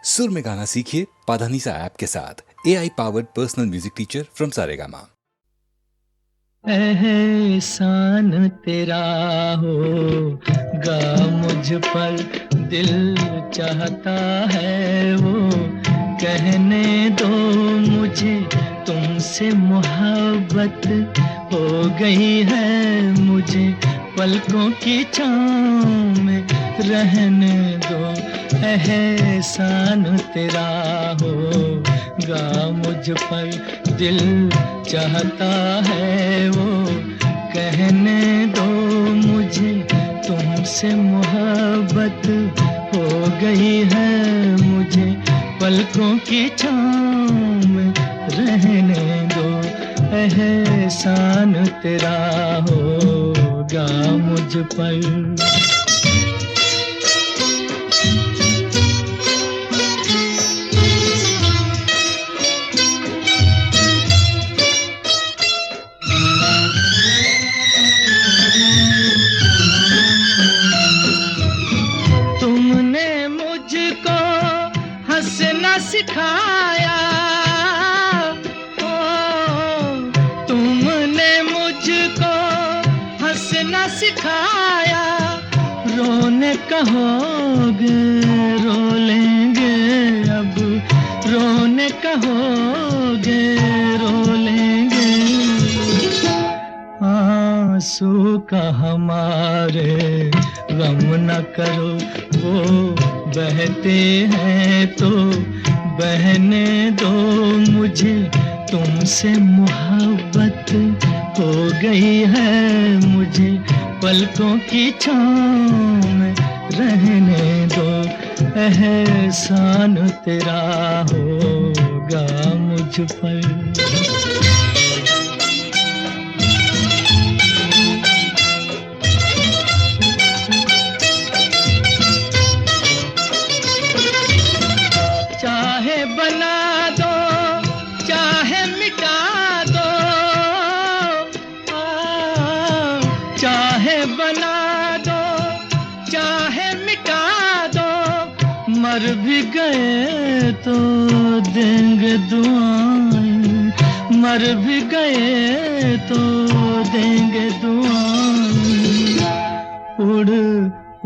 सुर में गाना सीखिए पाधानीसा ऐप के साथ। AI powered personal music teacher from Saregama. एहसान तेरा होगा मुझ पर, दिल चाहता है वो कहने दो मुझे, तुमसे मोहब्बत हो गई है मुझे, पलकों की छाँव में रहने दो। एहसान तेरा होगा मुझ पर, दिल चाहता है वो कहने दो मुझे, तुमसे मोहब्बत हो गई है मुझे, पलकों की छाँव में रहने दो। एहसान तेरा होगा मुझ पर। सिखाया तुमने मुझको हंसना सिखाया, रोने कहोगे रो लेंगे अब, रोने कहोगे रो लेंगे। आंसू का हमारे गम न करो, वो बहते हैं तो बहने दो मुझे, तुमसे मोहब्बत हो गई है मुझे, पलकों की छाँव में रहने दो। एहसान तेरा होगा मुझ पर। मर भी गए तो देंगे दुआएं, मर भी गए तो देंगे दुआएं। उड़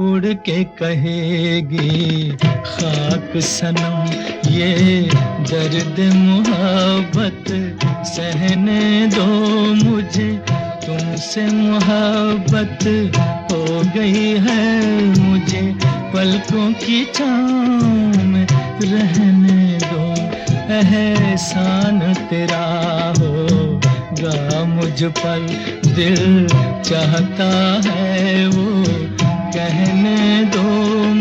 उड़ के कहेगी खाक सनम, ये दर्द मोहब्बत सहने दो मुझे, तुमसे मोहब्बत हो गई है मुझे, पलकों की छाँव में रहने दो। एहसान तेरा होगा मुझ पर, दिल चाहता है वो कहने दो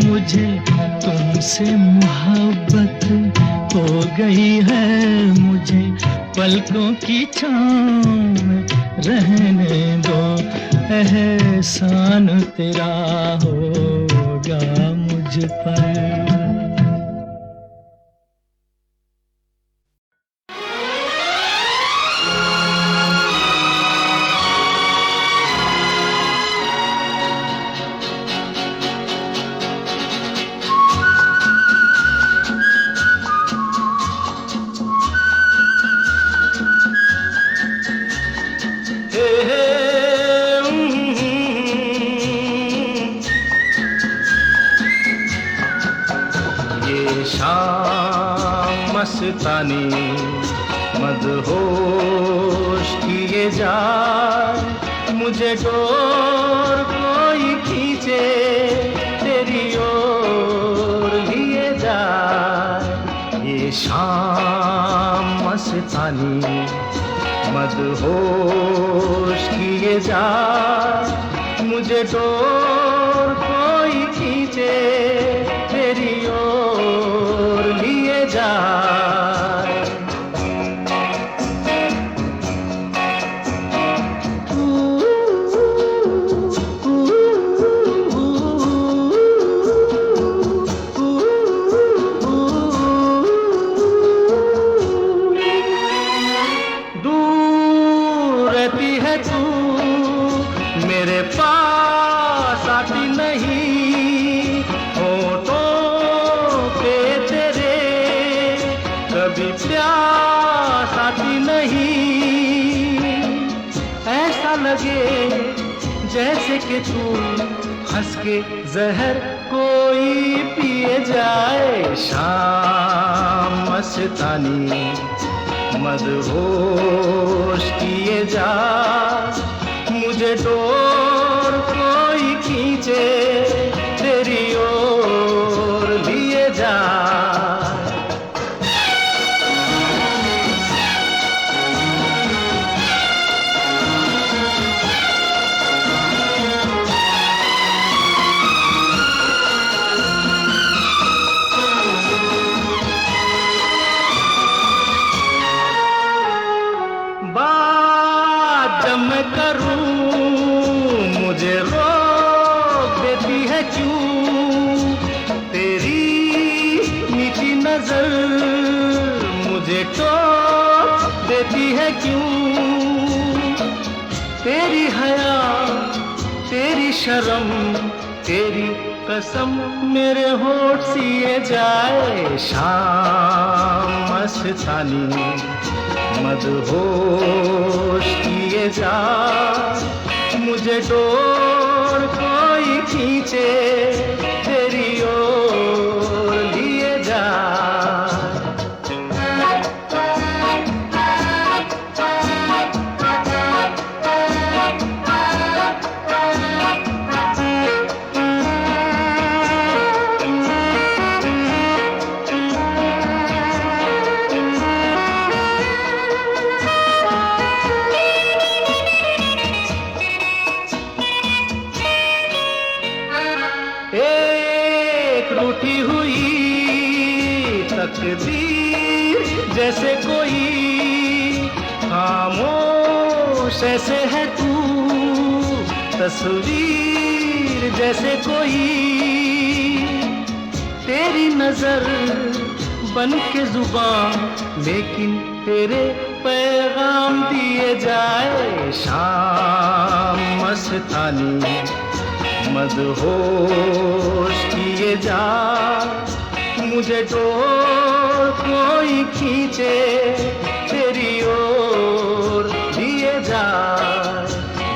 मुझे, तुमसे मोहब्बत हो गई है मुझे, पलकों की छाँव में रहने दो। एहसान तेरा होगा मुझ पर। मस्तानी मदहोश किए जाए, मुझे डोर कोई खींचे तेरी ओर लिए जाए। ये शाम मस्तानी मदहोश किए जाए, मुझे डोर कोई खींचे तेरी ओर लिए जाए। दूर रहती है तू मेरे पास कभी प्यास आती नहीं, ऐसा लगे जैसे कि तू हंस के जहर कोई पिए जाए। शाम मस्तानी मदहोश किए जा, मुझे डोर कोई खींचे तेरी ओर लिए जा। बात जब मैं करूं मुझे रोक देती है क्यों, तेरी मीठी नजर मुझे टोक देती है क्यों। तेरी हया तेरी शर्म तेरी कसम मेरे होठ सिए जाए। शाम मस्तानी मदहोश किए जा, मुझे डोर कोई खींचे तेरी ओर लिए जा। एक रूठी हुई तकदीर जैसे कोई, खामोश ऐसे है तू तस्वीर जैसे कोई। तेरी नजर बन के जुबान लेकिन तेरे पैगाम दिए जाए। शाम मस्तानी मदहोश किए जा, मुझे डोर कोई खींचे तेरी ओर लिए जा।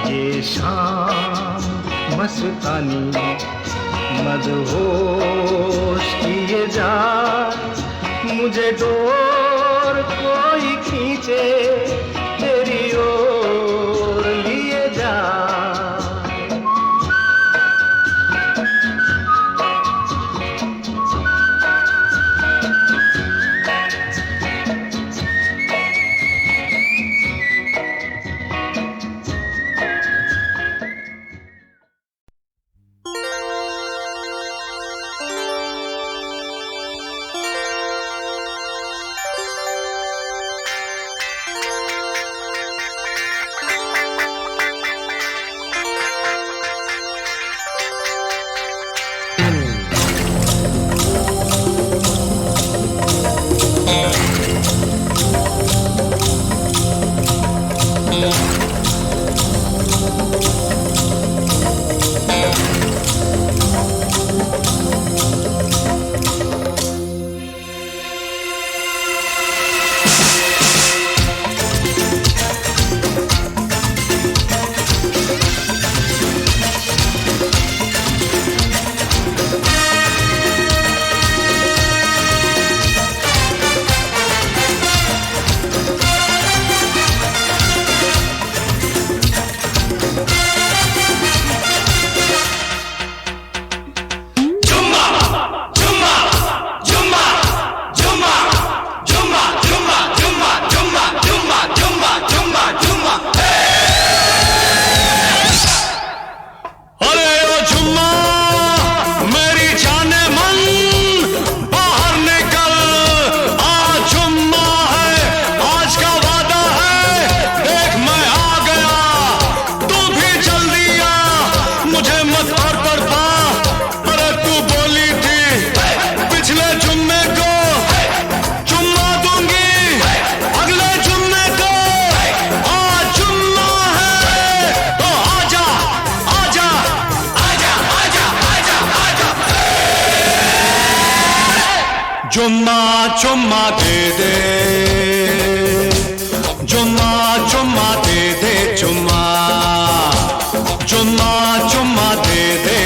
ये शाम मस्तानी मदहोश किए जा, मुझे डोर कोई खींचे तेरी ओर लिए जा। चुम्मा चुम्मा दे दे, चुम्मा चुम्मा दे दे, चुम्मा चुम्मा चुम्मा दे दे,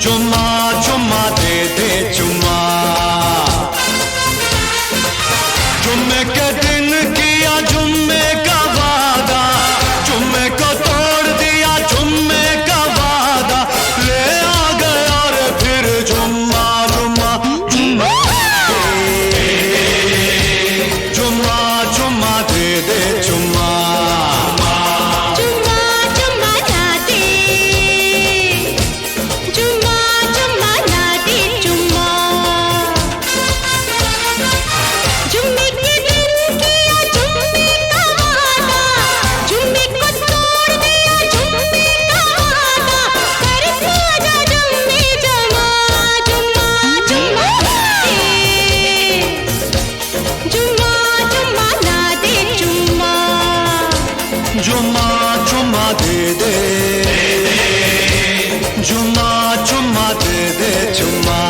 चुम्मा चुम्मा दे दे, चुम्मा। जुम्मे के दिन किया जुम्मे का वादा, जुम्मे को तोड़ दिया जुम्मे का वादा, ले आ गया रे फिर जुम्मा जुम्मा जुम्मा, जुम्मा चुम्मा दे दे, चुम्मा चुम्मा चुम्मा ना दे, चुम्मा चुम्मा ना दे, चुम्मा। जुम्मे के दिन किया जुम्मे का वादा, जुम्मे को तोड़ दिया जुम्मे का वादा, कर खाजा जुम्मे जमा, जुम्मा जुम्मा दे, जुम्मा जुम्मा ना दे, जुम्मा। जुम्मा चुम्मा दे दे, जुम्मा चुम्मा दे दे, चुम्मा।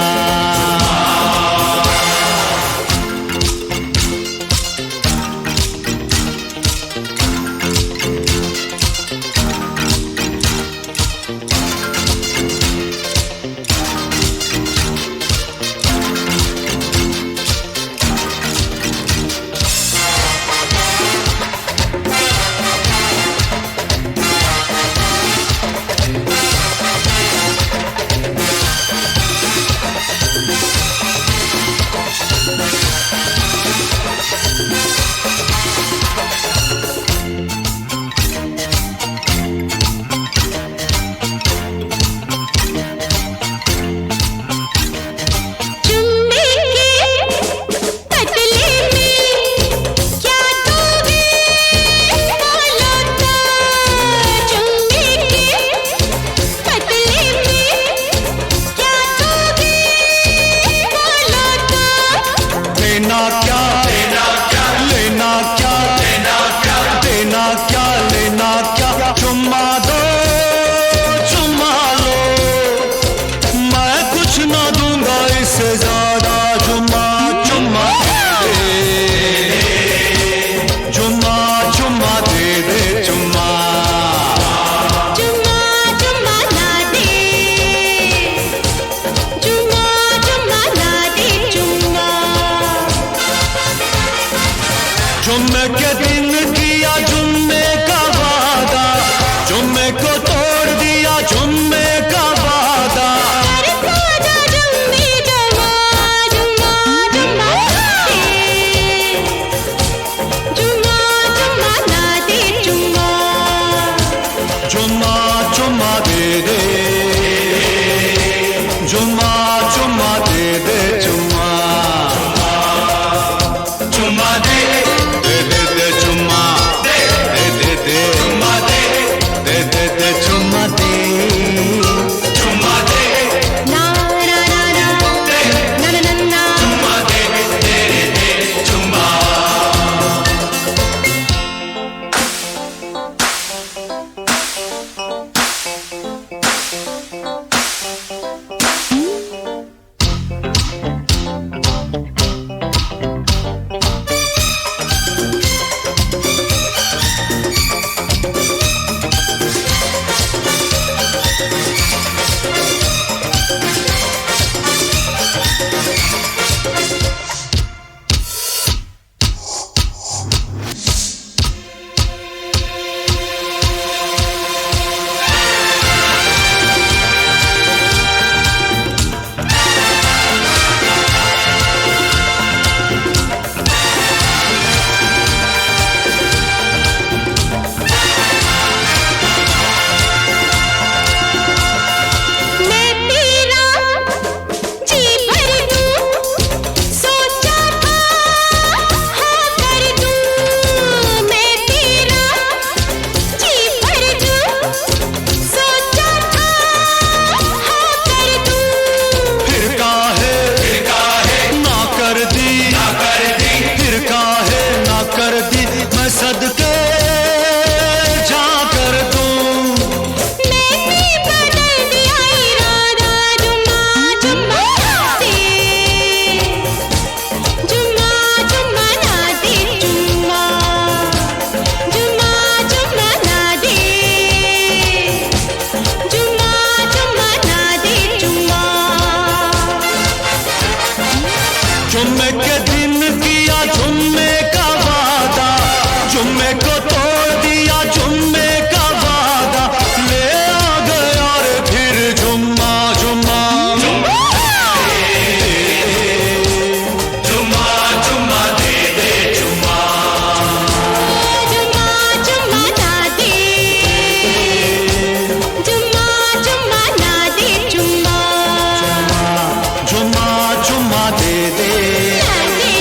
जुम्मे के पतले में क्या दोगे बोलो तो, जुम्मे के पतले में क्या दोगे बोलो तो। देना क्या लेना क्या, लेना क्या देना क्या लेना क्या, चुम्मा दो चुम्मा लो, मैं कुछ ना दूंगा इससे ज्यादा, जुम्मा चुम्मा दे दे, जुम्मा चुम्मा दे दे, चुम्मा चुम्मा चुम्मा ना दे, चुम्मा चुम्मा ना दे, चुम्मा। जुम्मे के दिन किया जुम्मे का वादा, जुम्मे को तोड़ दिया जुम्मे का वादा, कर खाजा जुम्मे जमा, जुम्मा जुम्मा दे, जुम्मा जुम्मा ना दे, जुम्मा। जुम्मा चुम्मा दे दे, जुम्मा चुम्मा दे दे, चुम्मा चुम्मा दे दे दे दे, चुम्मा दे दे दे, चुम्मा दे दे दे, चुम्मा दे, चुम्मा दे ना ना ना ना ना ना ना ना, चुम्मा दे दे दे, चुम्मा। मैं तेरा जी भर दूं जुम्मे के दिन किया जुम्मे का वादा, जुम्मे को तोड़ दिया जुम्मे का वादा, ले आ गया रे फिर जुम्मा जुम्मा जुम्मा जुम्मा दे दे जुम्मा जुम्मा जुम्मा ना दे, जुम्मा जुम्मा ना दे, जुम्मा जुम्मा जुम्मा दे दे ना दे,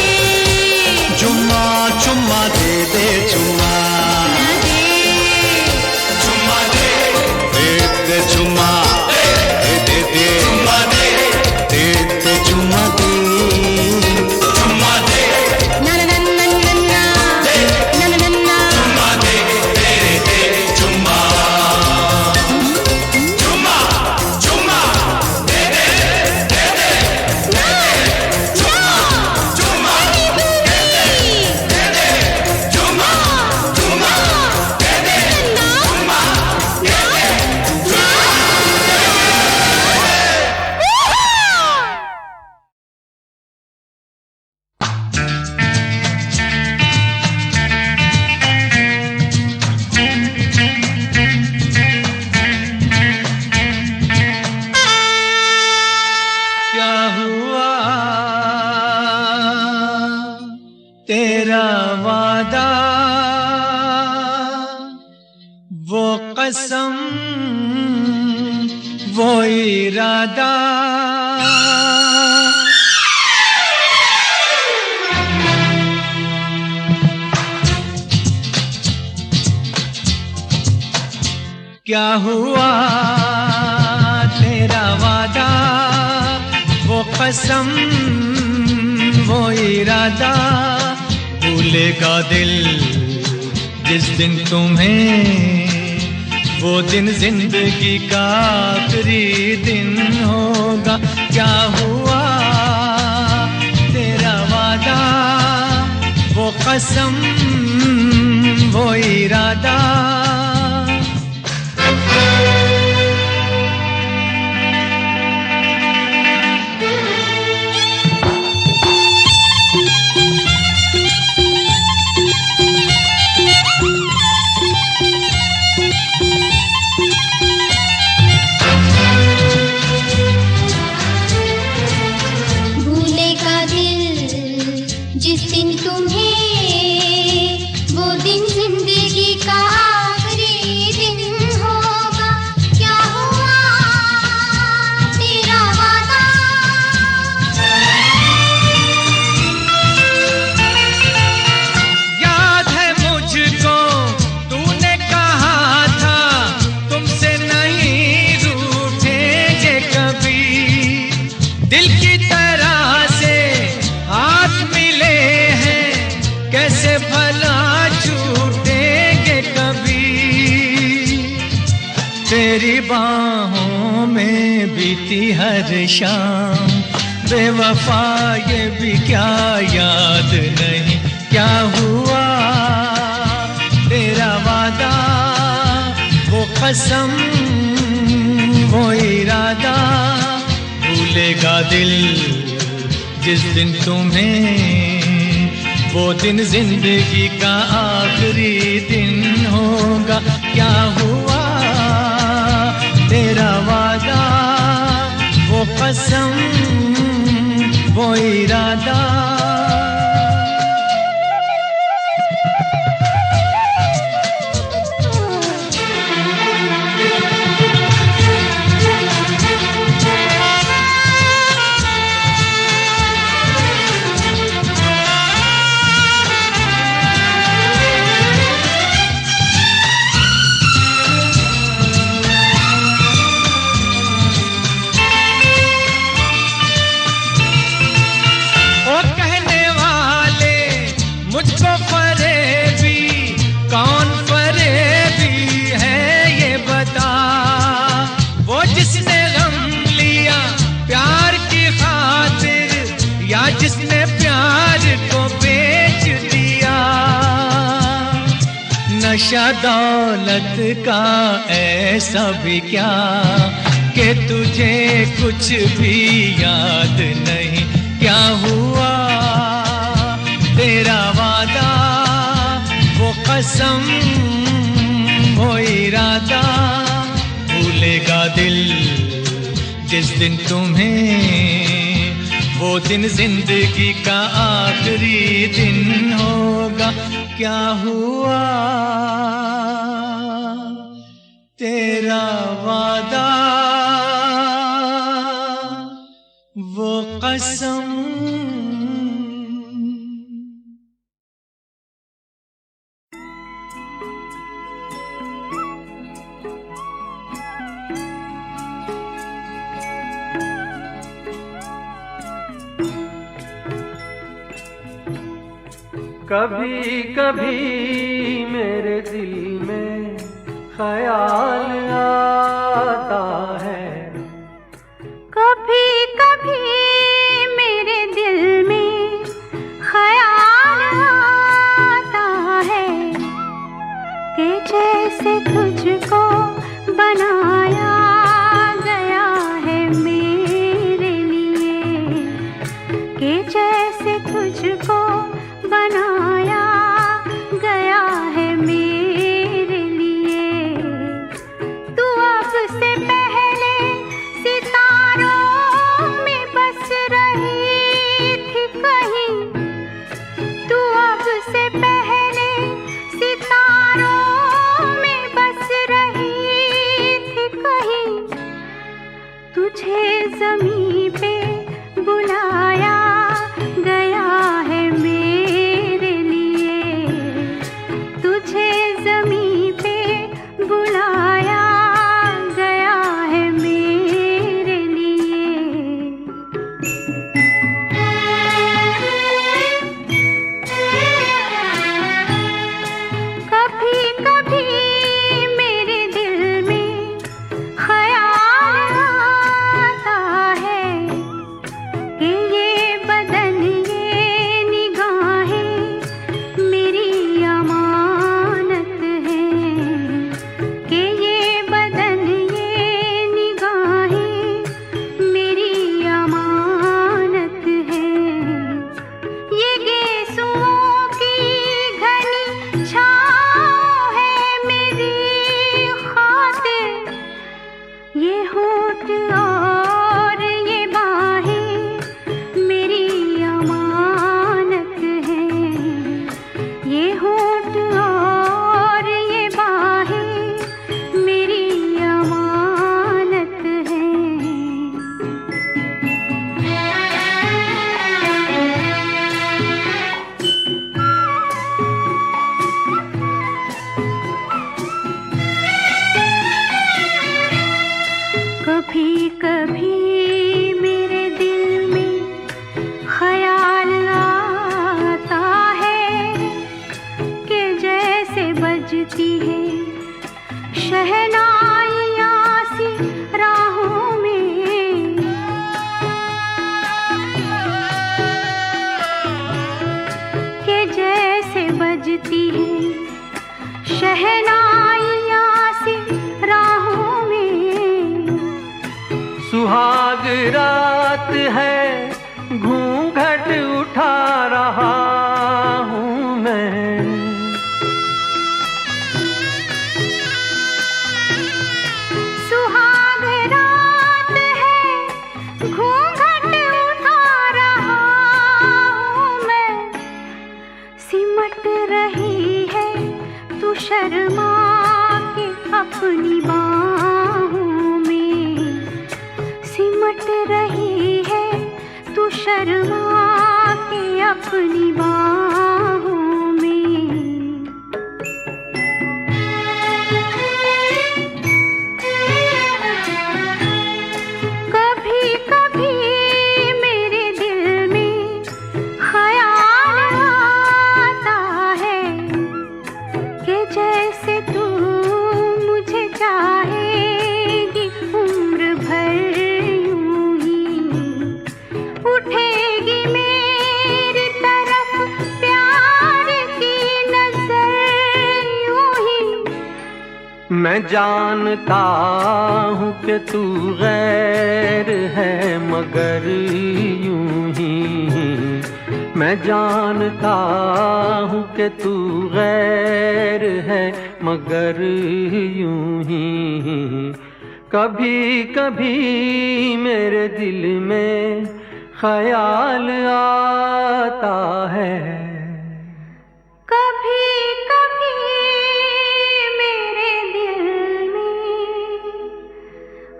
जुम्मा जुम्मा दे दे जुम्मा ना दे, जुम्मा दे दे जुम्मा दे दे दे जुम्मा दे दे जुम्मा दे जुम्मा दे ना ना ना ना ना ना ना ना ना जुम्मा दे दे दे जुम्मा जुम्मा जुम्मा दे दे दे दे जुम्मा जुम्मा दे दे दे दे जुम्मा जुम्मा दे दे जुम्मा दे क्या हुआ तेरा वादा, वो कसम वो इरादा, क्या हुआ तेरा वादा, वो कसम वो इरादा, भूलेगा दिल जिस दिन तुम्हें, वो दिन जिंदगी का आखिरी दिन होगा। क्या हुआ तेरा वादा, वो कसम वो इरादा, भूलेगा दिल जिस दिन तुम्हें, वो दिन जिंदगी का आखिरी दिन होगा। क्या हुआ तेरा वादा, याद है मुझको तूने कहा था तुमसे नहीं रूठेंगे कभी, दिल की तरह से हाथ मिले हैं कैसे भला छूटेंगे कभी, तेरी बाहों में बीती हर शाम, बेवफा ये भी क्या याद नहीं। क्या हुआ तेरा वादा, वो कसम वो इरादा, भूलेगा दिल जिस दिन तुम्हें, वो दिन जिंदगी का आखिरी दिन होगा। क्या हुआ तेरा वादा, वो कसम वो इरादा, नशा दौलत का ऐसा भी क्या कि तुझे कुछ भी याद नहीं। क्या हुआ कसम वो इरादा भूलेगा दिल जिस दिन तुम्हें, वो दिन जिंदगी का आखिरी दिन होगा। क्या हुआ तेरा वादा, वो कसम। कभी कभी मेरे दिल में ख्याल आता है, कभी कभी मेरे दिल में ख्याल आता है कि जैसे तुझको बनाया गया है मेरे लिए, कि जैसे तुझको बनाया गया है मेरे लिए। तू अब से पहले सितारों में बस रही थी कहीं, तू अब से पहले सितारों में बस रही थी कहीं। तुझे ज़मीं पे बुलाया गया है मेरे लिए, तुझे ज़मीं पे बुलाया गया है मेरे लिए। कभी कभी मेरे दिल में ख्याल आता है कि ये बदन ये निगाहें मेरी अमानत हैं, कि ये बदन ये निगाहें मेरी अमानत हैं। ये गेसुओं की घनी छाँव है मेरी खातिर, ये होठ और ये बाहें मेरी अमानत हैं, ये होठ और ये बाहें मेरी अमानत हैं। कभी कभी मेरे दिल में ख्याल आता है कि जैसे बजती है शहनाइयाँ सी राहों में, कि जैसे बजती है शहनाइयाँ सी राहों में। सुहाग रात है घूंघट उठा रहा हूँ मैं, सुहाग रात है घूंघट उठा रहा हूँ मैं। सिमट रही है तू शर्मा के अपनी बाहों में, सिमट रही है तू शर्मा के अपनी बाहों में। कभी कभी मेरे दिल में ख्याल आता है कि जैसे तू मुझे चाहेगी उम्र भर यूं ही, उठेगी मेरी तरफ प्यार की नजर यूं ही। मैं जानता हूँ कि तू गैर है मगर यूं ही मैं जानता हूँ कि तू गैर है, मगर यूं ही कभी कभी मेरे दिल में ख्याल आता है। कभी कभी मेरे दिल में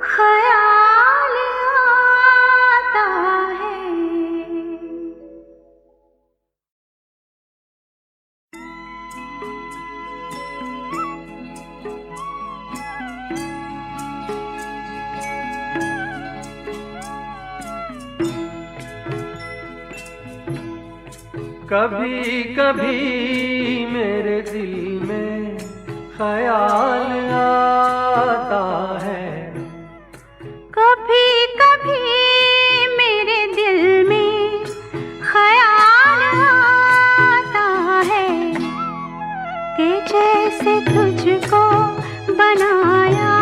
ख्याल आता है। कभी कभी मेरे दिल में ख्याल आता है। कभी कभी मेरे दिल में ख्याल आता है कि जैसे तुझको बनाया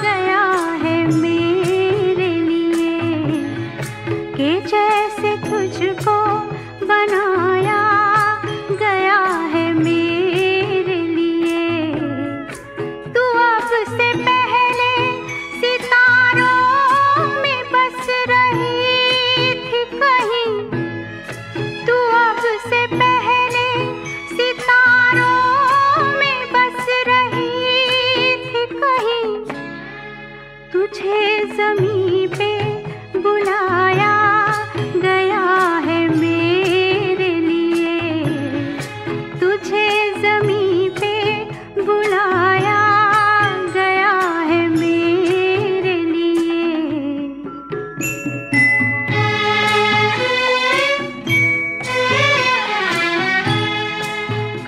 गया है मेरे लिए, कि जैसे तुझको बनाया गया है मेरे लिए। तू अब से पहले सितारों में बस रही थी कहीं, तू अब से पहले सितारों में बस रही थी कहीं। तुझे ज़मीं पे बुलाया गया है मेरे लिए, तुझे ज़मीं पे बुलाया गया है मेरे लिए।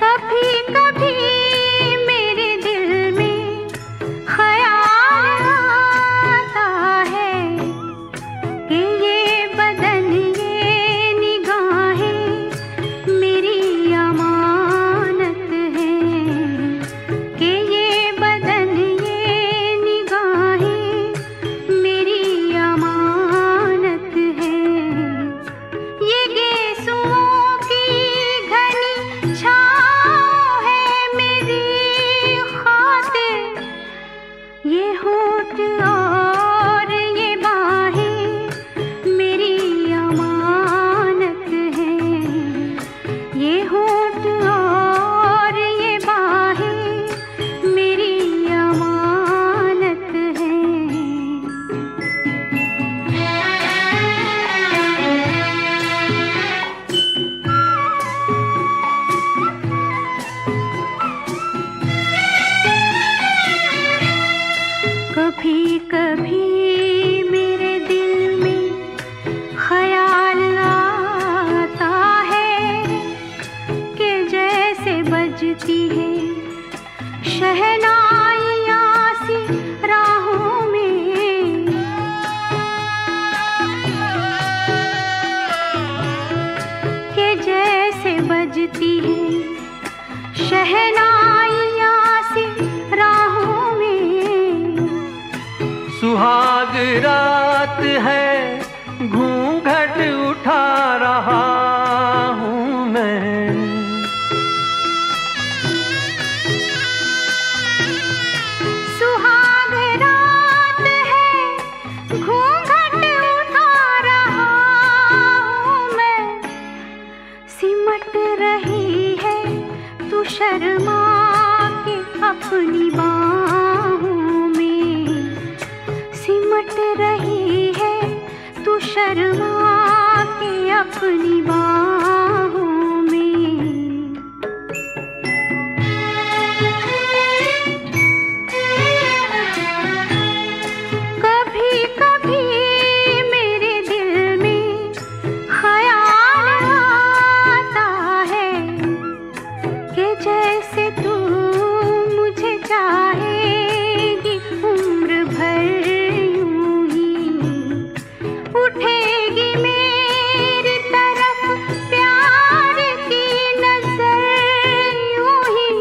कभी कभी मेरे दिल में ख्याल आता है कि ये बदन ये निगाहें मेरी अमानत हैं, कि ये बदन ये निगाहें मेरी अमानत हैं। ये गेसुओं की घनी छाँव है मेरी खातिर, ये होठ और ये बाहें मेरी अमानत हैं। ये होठ और ये बाहें मेरी अमानत हैं। कभी कभी मेरे दिल में ख्याल आता है कि जैसे बजती है शहनाइयाँ सी राहों में, कि जैसे बजती है शहनाइयाँ सी राहों में। सुहाग रात है, घूंघट उठा रहा हूँ मैं। सुहाग रात है, घूंघट उठा रहा हूँ मैं। सिमट रही है तू शर्मा के अपनी बाहों में, सिमट रही है तू शर्मा के अपनी बाहों में। कभी कभी मेरे दिल में ख्याल आता है कि जैसे तू मुझे चाहेगी उम्र भर यूं ही, उठेगी मेरी तरफ प्यार की नजर यूं ही।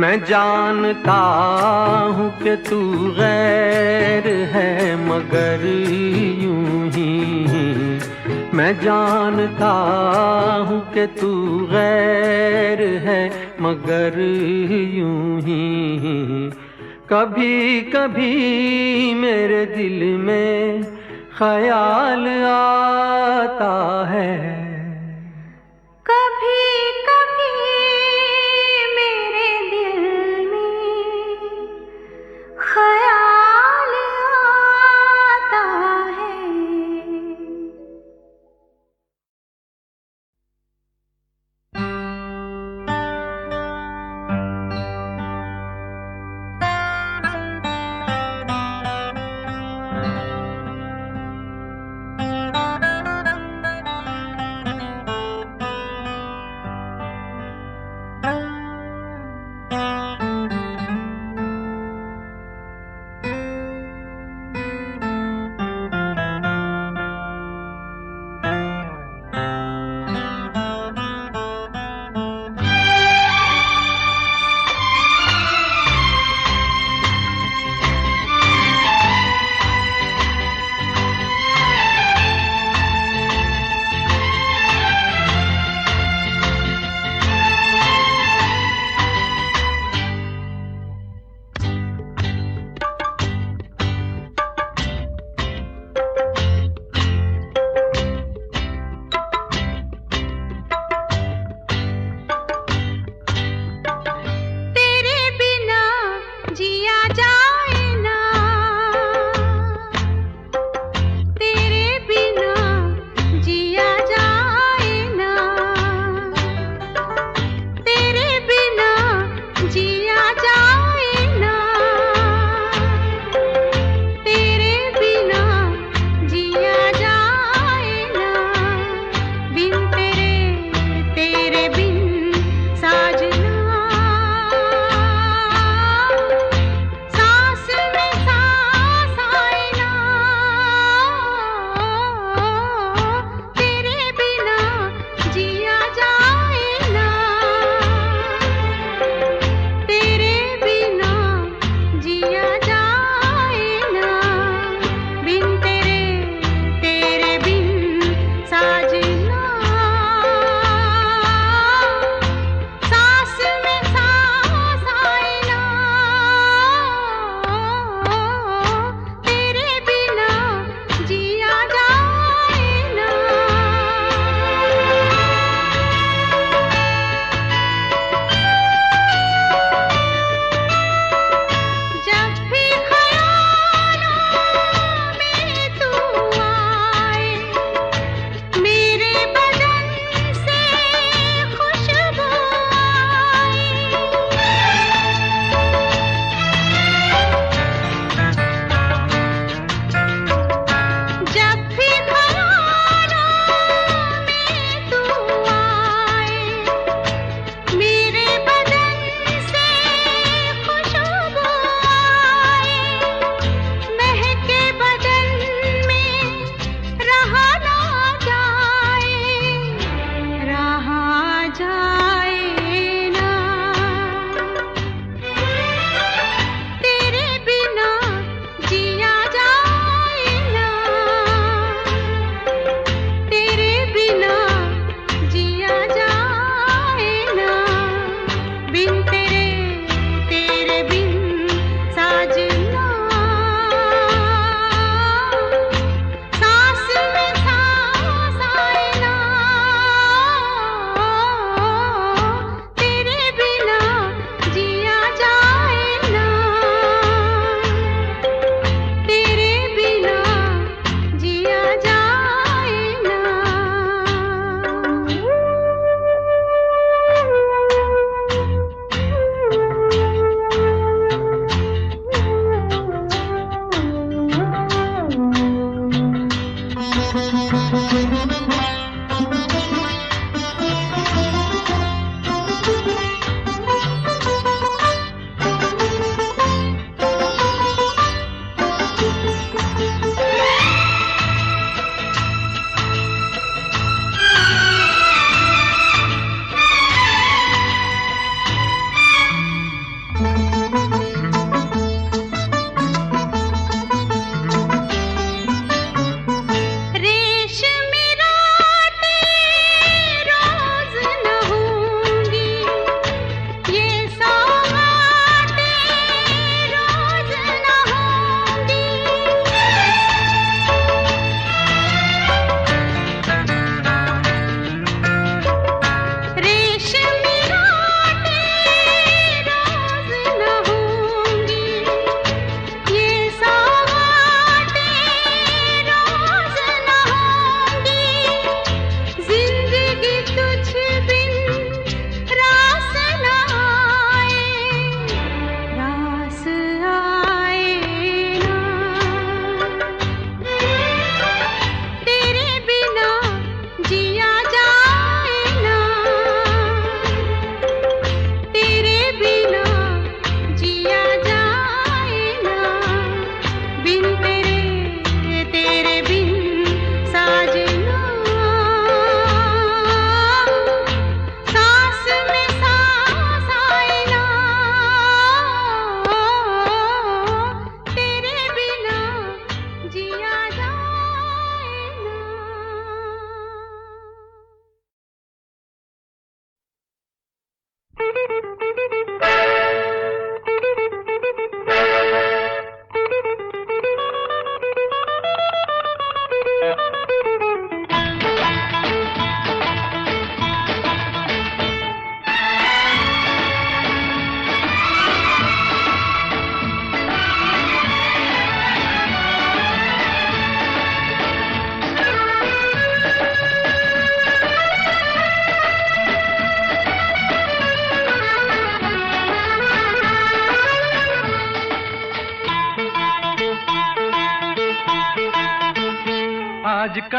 मैं जानता हूँ कि तू गैर है, मगर यूं ही मैं जानता हूँ कि तू गैर है, मगर यूं ही कभी कभी मेरे दिल में ख्याल आता है। कभी कभी मेरे दिल में ख्याल आता है।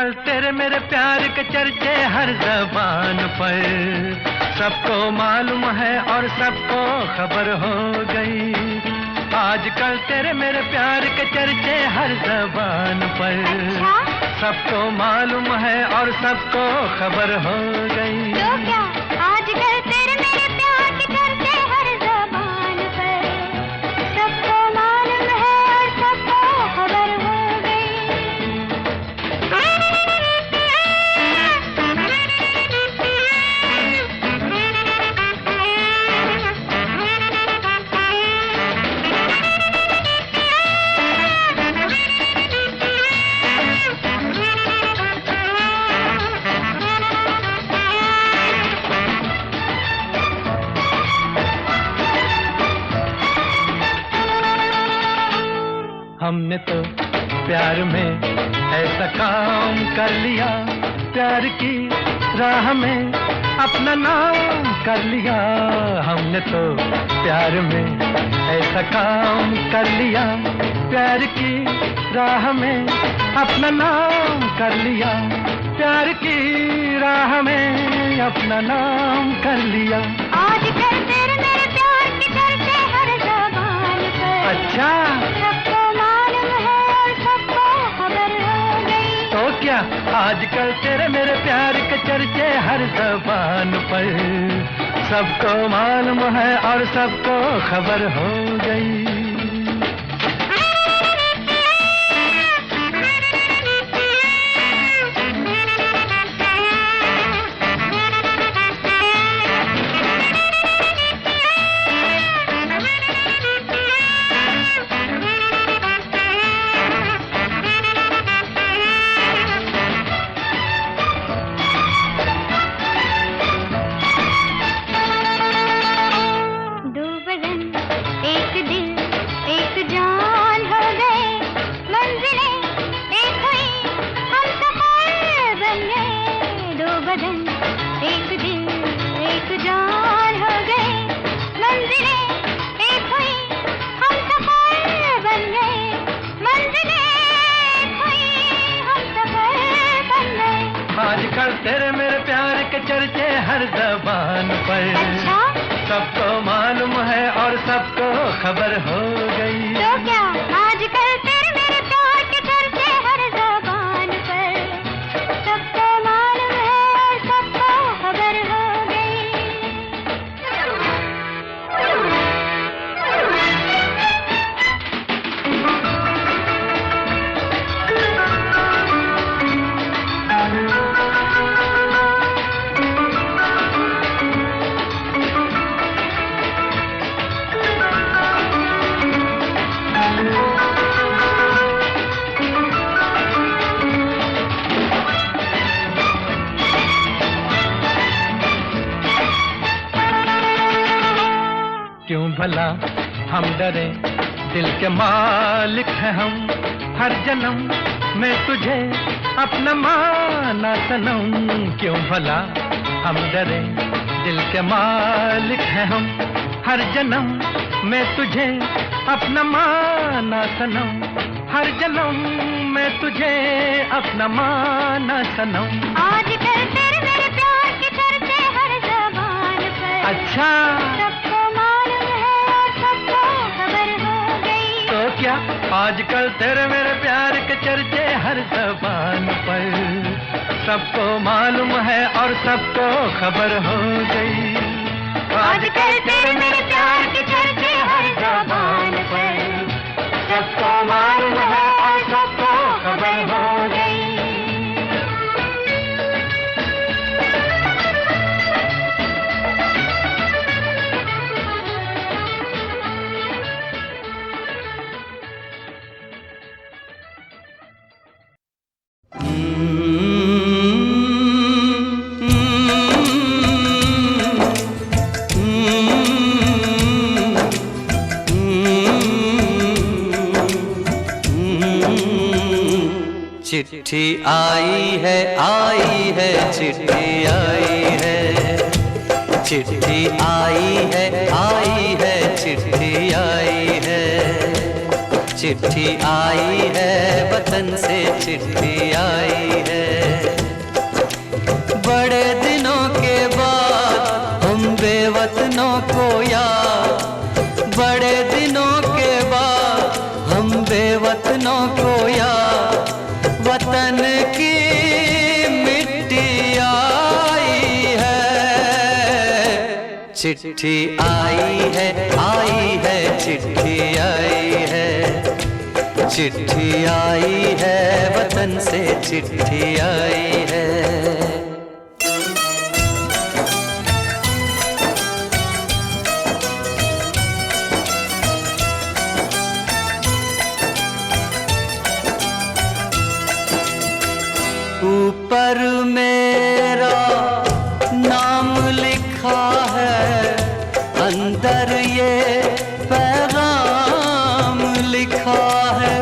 आजकल तेरे मेरे प्यार के चर्चे हर ज़बान पर, सबको मालूम है और सबको खबर हो गई। आजकल तेरे मेरे प्यार के चर्चे हर ज़बान पर, सबको मालूम है और सबको खबर हो गई। तो क्या आजकल तेरे मेरे प्यार के चर्चे हर ज़बान पर, सबको मालूम है और सबको खबर हो हमने तो प्यार में ऐसा काम कर लिया, प्यार की राह में अपना नाम कर लिया। हमने तो प्यार में ऐसा काम कर लिया, प्यार की राह में अपना नाम कर लिया, प्यार की राह में अपना नाम कर लिया। आजकल तेरे मेरे प्यार के चर्चे हर ज़बान पर, अच्छा, सबको मालूम है और सबको खबर हो गई। तो क्या आजकल तेरे मेरे प्यार के चर्चे हर ज़बान पर, सबको मालूम है और सबको खबर हो गई। आजकल तेरे मेरे प्यार के चर्चे हर ज़बान पर, सबको मालूम है और सबको खबर हो गई। तो क्या आजकल तेरे मेरे प्यार के चर्चे हर ज़बान पर, सबको मालूम है और सबको खबर हो क्यों भला हम डरे, दिल के मालिक हैं हम, हर जन्म में तुझे अपना माना सनम। क्यों भला हम डरे, दिल के मालिक हैं हम, हर जन्म में तुझे अपना माना सनम, हर जन्म में तुझे अपना माना सनम। आजकल तेरे मेरे प्यार के चर्चे हर ज़बान पर, अच्छा, सबको मालूम है और सबको खबर हो गई। तो क्या आजकल तेरे मेरे प्यार के चर्चे हर ज़बान पर, सबको मालूम है और सबको खबर हो गई। आजकल तेरे मेरे प्यार के चर्चे हर ज़बान पर, सबको मालूम है और सबको खबर हो गई। चिट्ठी आई है चिट्ठी आई है, चिट्ठी आई है चिट्ठी आई है, चिट्ठी आई है वतन से चिट्ठी आई है। को याद, बड़े दिनों के बाद हम बेवतनों को याद, वतन की मिट्टी आई है। चिट्ठी आई है, चिट्ठी आई है, चिट्ठी आई है, वतन से चिट्ठी आई है। ऊपर मेरा नाम लिखा है, अंदर ये पैगाम लिखा है।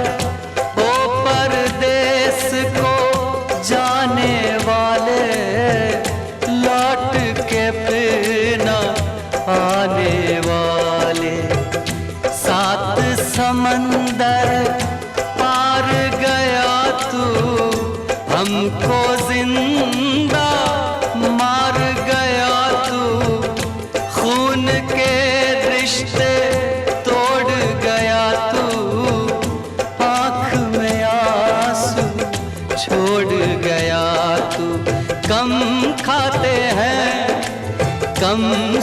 ओ परदेस को जाने वाले, लौट के फिर न आने वाले। सात समंदर पार गया तू, हमको जिंदा मार गया तू। खून के रिश्ते तोड़ गया तू, आँख में आंसू छोड़ गया तू। कम खाते हैं, कम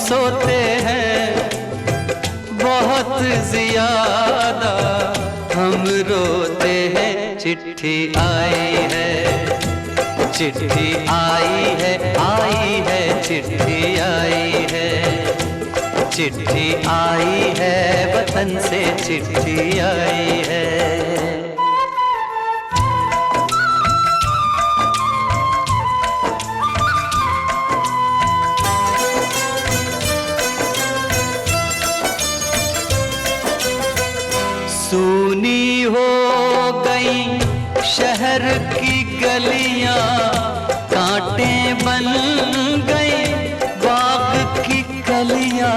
सोते हैं, बहुत ज्यादा हम रोते हैं। चिट्ठी आई है, चिट्ठी आई है, चिट्ठी आई है, चिट्ठी आई है, वतन से चिट्ठी आई है। सूनी हो गई शहर की गलियां, कांटे बन गई बाग की कलियां।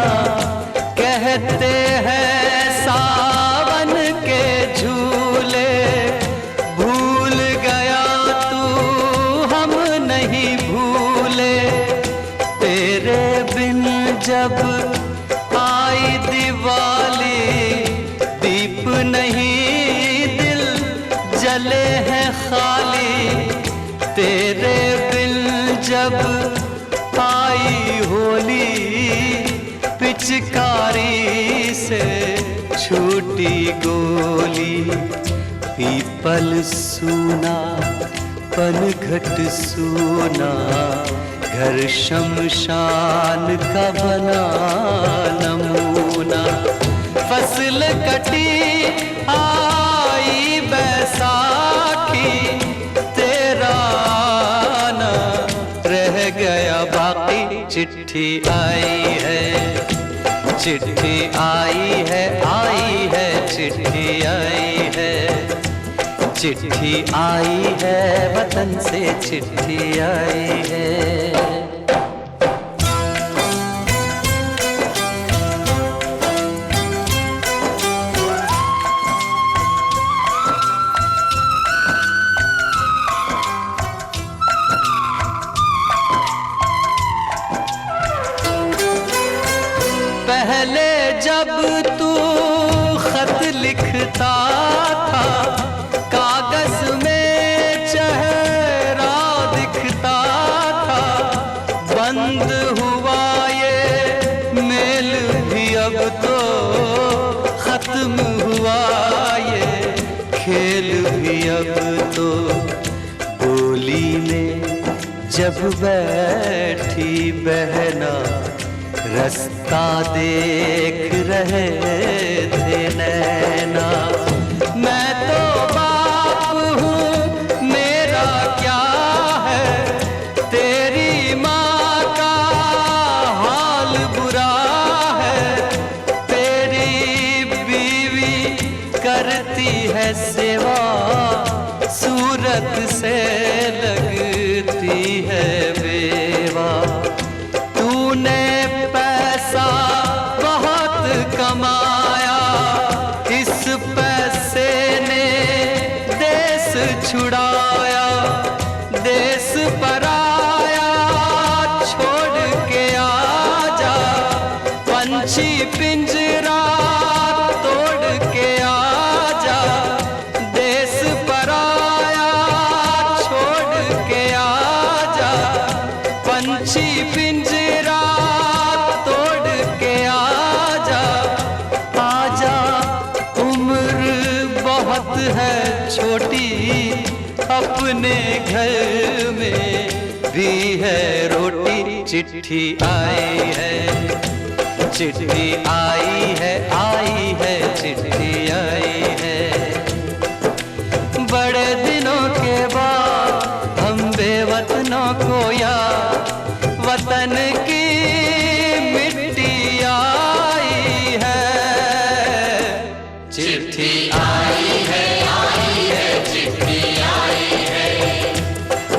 कहते हैं सावन के झूले, भूल गया तू हम नहीं भूले। तेरे बिन जब आई दिवाली, दीप नहीं दिल जले हैं खाली। तेरे बिन जब आई होली, पिचकारी से छूटी गोली। पीपल सूना, पनघट सूना, घर शमशान का बना नमूना। फसल कटी आई बैसाखी, तेरा आना रह गया बाकी। चिट्ठी आई है, चिट्ठी आई है, चिट्ठी आई है, चिट्ठी आई है, वतन से चिट्ठी आई है। पहले जब तू खत लिखता था, कागज में चेहरा दिखता था। बंद हुआ ये मेल भी अब तो, खत्म हुआ ये खेल भी अब तो। डोली में जब बैठी बहना, रास्ता देख रहे थे नैना। मैं तो बाप हूँ, मेरा क्या है, तेरी माँ का हाल बुरा है। तेरी बीवी करती है सेवा, सूरत से लगती है बेवा। तूने पैसा बहुत कमाया, इस पैसे पंछी पिंजरा तोड़ के आजा, आजा, उम्र बहुत है छोटी, अपने घर में भी है रोटी। चिट्ठी आई है, चिट्ठी आई है, आई है, चिट्ठी आई है। बड़े दिनों के बाद हम बेवतनों को याद, वतन की मिट्टी आई है। चिट्ठी आई है, चिट्ठी आई है,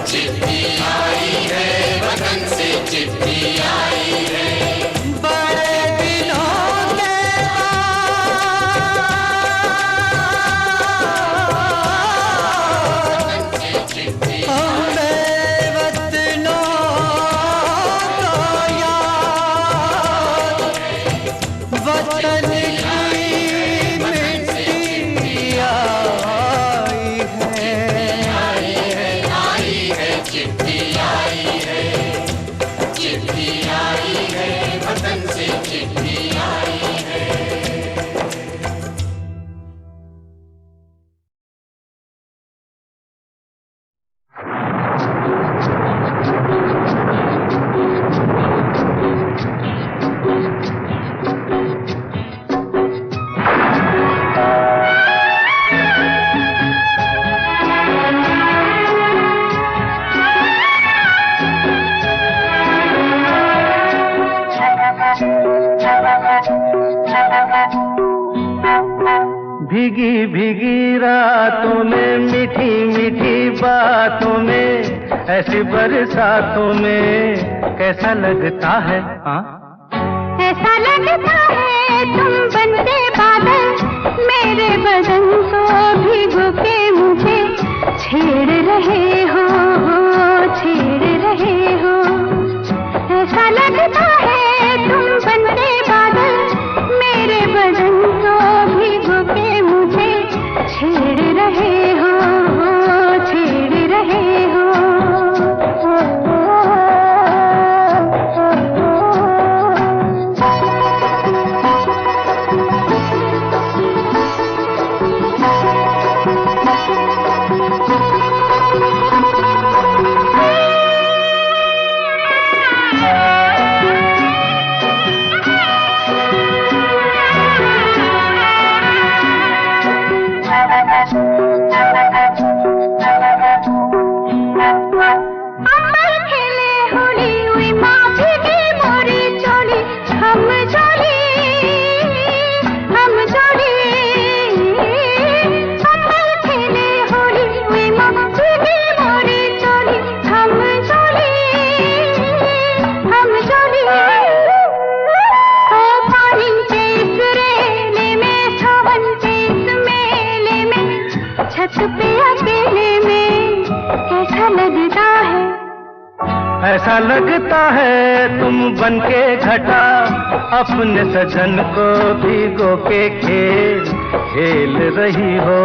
चिट्ठी आई है, वतन से चिट्ठी आई है। बड़े दिनों के भीगी भीगी रातों में, मीठी मीठी बातों में, ऐसी बरसातों में कैसा लगता है? हाँ, ऐसा लगता है तुम बनते बादल, मेरे बदन को भिगो के मुझे छेड़ रहे हो, छेड़ रहे हो। ऐसा लगता है तुम बनते बादल, मेरे बदन को भिगो के मुझे छेड़ रहे हो, छेड़ रहे हो। ऐसा लगता है तुम बनके घटा, अपने सजन को भिगो के खेल खेल रही हो,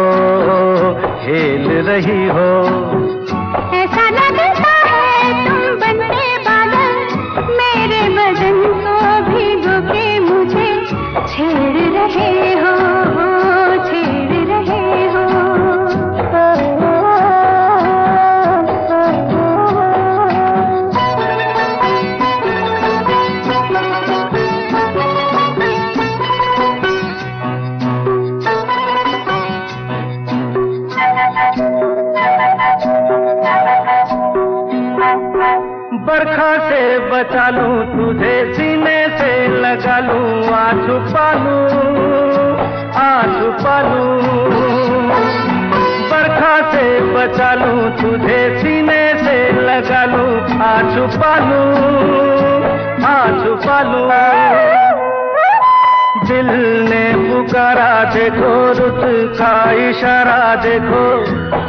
खेल रही हो। ऐसा लगता है तुम बनके बादल, मेरे बदन को भिगो के मुझे छेड़ रहे हो, छेड़ रहे हो। बरखा से बचा लूं तुझे, सीने से लगा लूं, आ छुपा लूं। बरखा से बचा लूं तुझे, सीने से लगा लूं, आ छुपा लूं। दिल ने पुकारा देखो, रुत का इशारा देखो,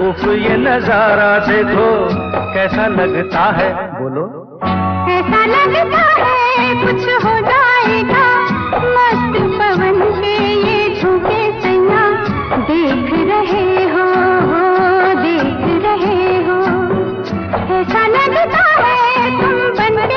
उफ ये नजारा देखो, कैसा लगता है बोलो? ऐसा लगता है कुछ हो जाएगा, मस्त पवन के ये झोंके सैया देख रहे हो, देख रहे हो। ऐसा लगता है तुम बनके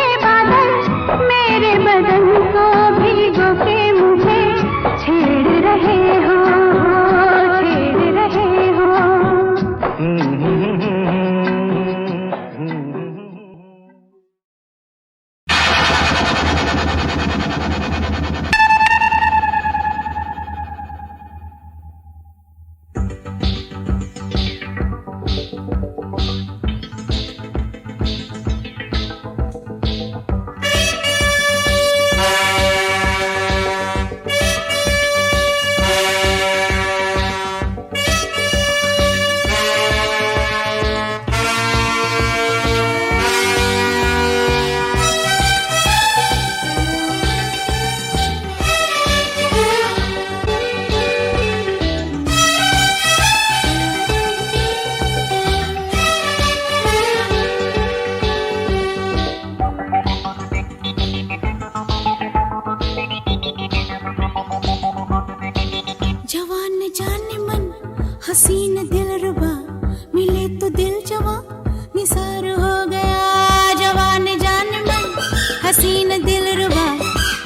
हसीन दिलरुबा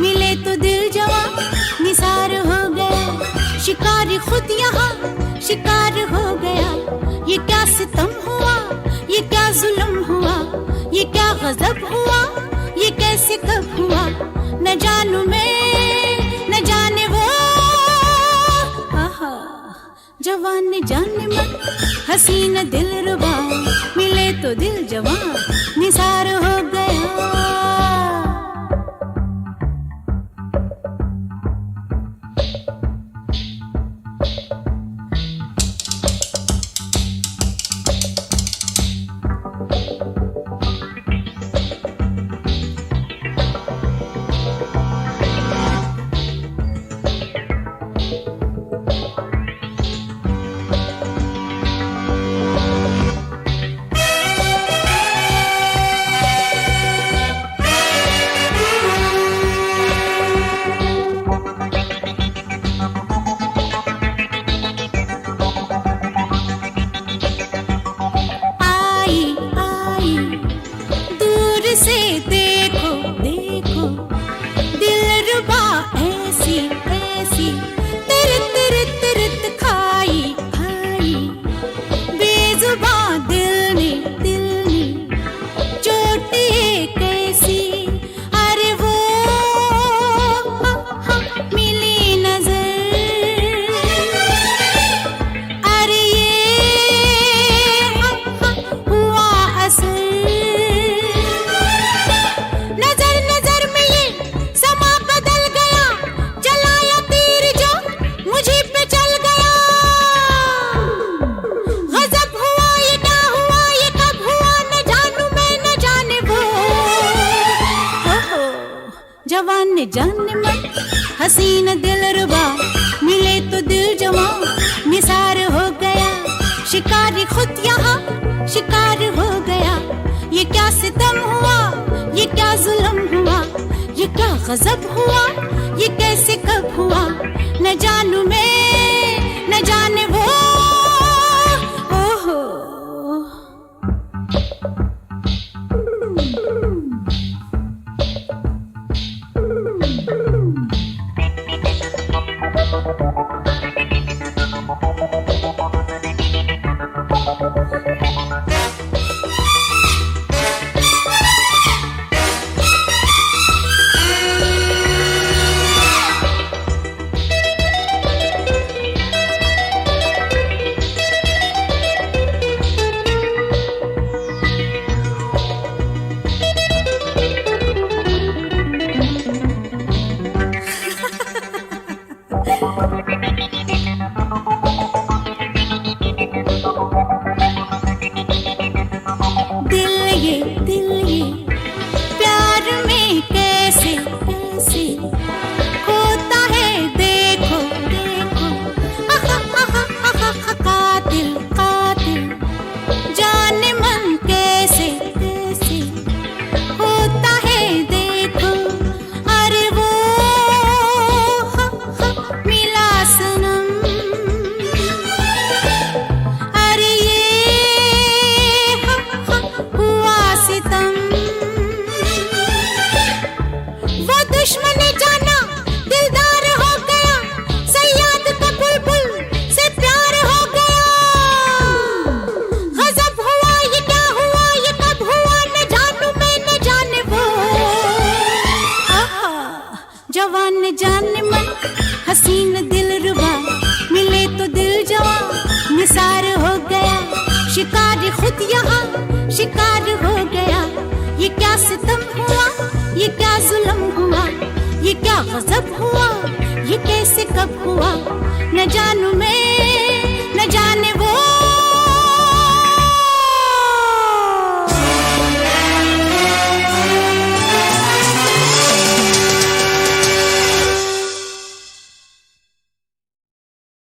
मिले तो दिल जवां निसार हो गया। शिकारी खुद यहाँ शिकार हो गया। ये क्या सितम हुआ, ये क्या जुल्म हुआ, ये क्या गजब हुआ, ये कैसे कब हुआ, न जानू मैं न जाने वो। आहा जवान ने जाने मन हसीन दिलरुबा मिले तो दिल जवां निसार हो गया। जवान ने जाने मन हसीन दिलरुबा मिले तो दिल जवां निसार हो गया। शिकारी खुद यहाँ शिकार हो गया। ये क्या सितम हुआ, ये क्या जुल्म हुआ, ये क्या गजब हुआ, ये कैसे कब हुआ, न जानू मैं न जाने वो। ओहो जवान जाने मन हसीन दिलरुबा मिले तो दिल जवां निसार हो गया। शिकारी खुद यहाँ शिकार हो गया। ये क्या सितम हुआ, ये क्या जुल्म हुआ, ये क्या गजब हुआ, ये कैसे कब हुआ, न जाने